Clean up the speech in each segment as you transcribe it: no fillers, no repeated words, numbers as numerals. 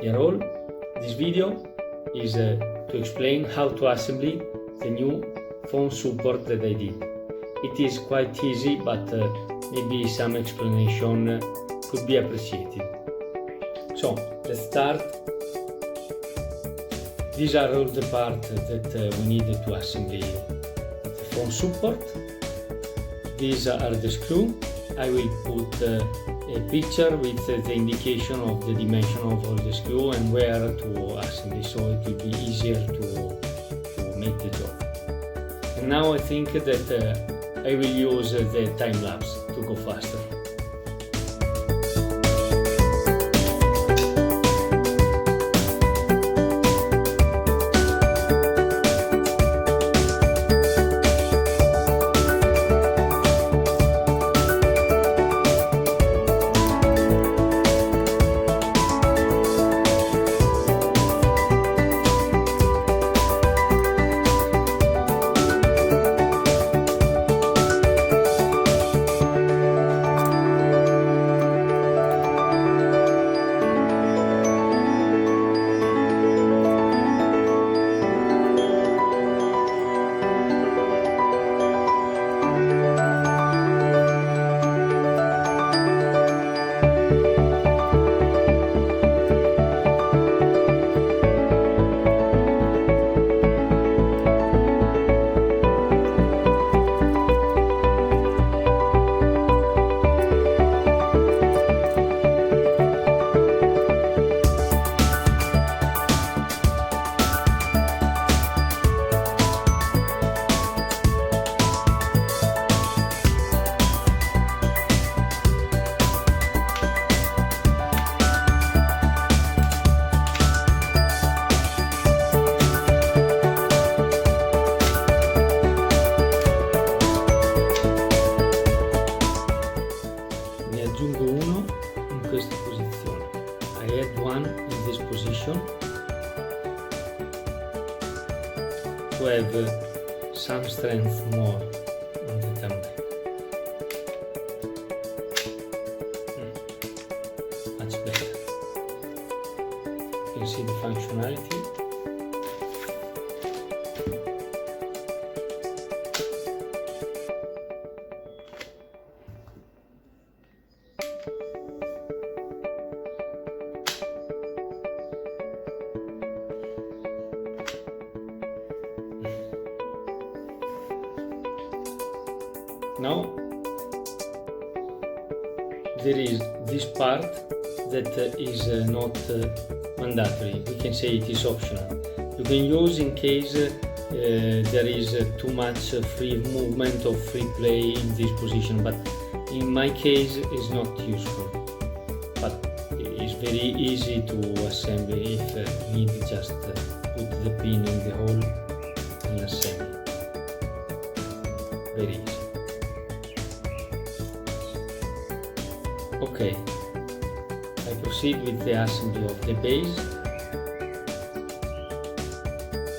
Dear all, this video is to explain how to assemble the new phone support that I did. It is quite easy, but maybe some explanation could be appreciated. So, let's start. These are all the parts that we need to assemble the phone support. These are the screws. I will put a picture with the indication of the dimension of all the screws and where to assemble, so it will be easier to make the job. And now I think that I will use the time lapse to go faster. Aggiungo uno in questa posizione. I add one in this position to have some strength more on the thumbnail. Much better. You can see the functionality. Now there is this part that is not mandatory. We can say it is optional. You can use in case there is too much free movement or free play in this position, but in my case it's not useful. But it's very easy to assemble if need just put the pin in the hole and assemble. Very easy. Okay, I proceed with the assembly of the base.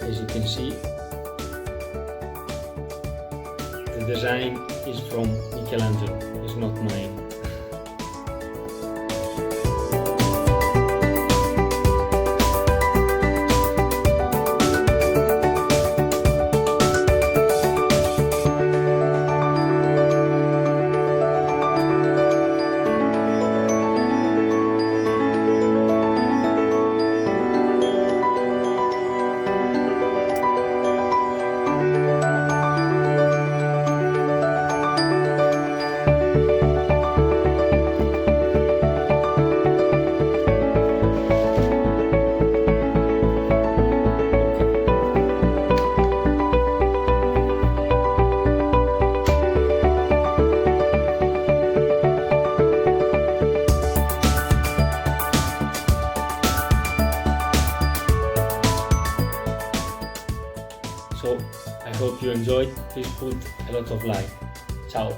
As you can see, the design is from Michelangelo, it's not mine. So I hope you enjoyed. Please put a lot of like. Ciao.